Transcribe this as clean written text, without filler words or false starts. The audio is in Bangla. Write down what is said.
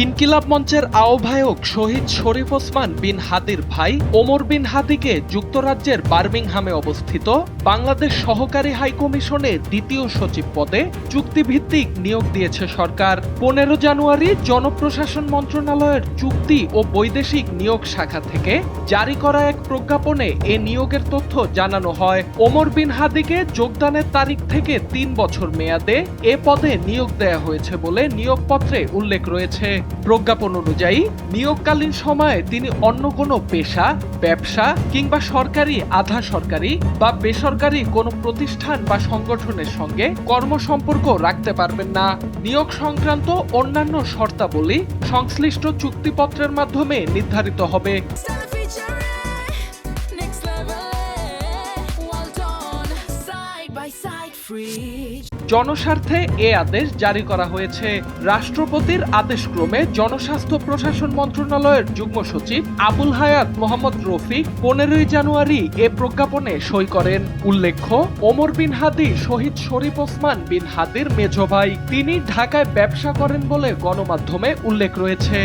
ইনকিলাব মঞ্চের আহ্বায়ক শহীদ শরীফ ওসমান বিন হাদির ভাই ওমর বিন হাদিকে যুক্তরাজ্যের বার্মিংহামে অবস্থিত বাংলাদেশ সহকারী হাইকমিশনের দ্বিতীয় সচিব পদে চুক্তিভিত্তিক নিয়োগ দিয়েছে সরকার। 15 জানুয়ারি জনপ্রশাসন মন্ত্রণালয়ের চুক্তি ও বৈদেশিক নিয়োগ শাখা থেকে জারি করা এক প্রজ্ঞাপনে এ নিয়োগের তথ্য জানানো হয়। ওমর বিন হাদিকে যোগদানের তারিখ থেকে 3 বছর মেয়াদে এ পদে নিয়োগ দেয়া হয়েছে বলে নিয়োগপত্রে উল্লেখ রয়েছে। প্রজ্ঞাপন অনুযায়ী নিয়োগকালীন সময়ে তিনি অন্য কোনো পেশা, ব্যবসা কিংবা সরকারি, আধা সরকারি বা বেসরকারি কোনো প্রতিষ্ঠান বা সংগঠনের সঙ্গে কর্মসম্পর্ক রাখতে পারবেন না। নিয়োগ সংক্রান্ত অন্যান্য শর্তাবলী সংশ্লিষ্ট চুক্তিপত্রের মাধ্যমে নির্ধারিত হবে। জনস্বার্থে এ আদেশ জারি করা হয়েছে। রাষ্ট্রপতির আদেশক্রমে জনস্বাস্থ্য প্রশাসন মন্ত্রণালয়ের যুগ্ম সচিব আবুল হায়াত মোহাম্মদ রফিক 15 জানুয়ারি এ প্রজ্ঞাপনে সই করেন। উল্লেখ্য, ওমর বিন হাদি শহীদ শরীফ ওসমান বিন হাদির মেজ ভাই। তিনি ঢাকায় ব্যবসা করেন বলে গণমাধ্যমে উল্লেখ রয়েছে।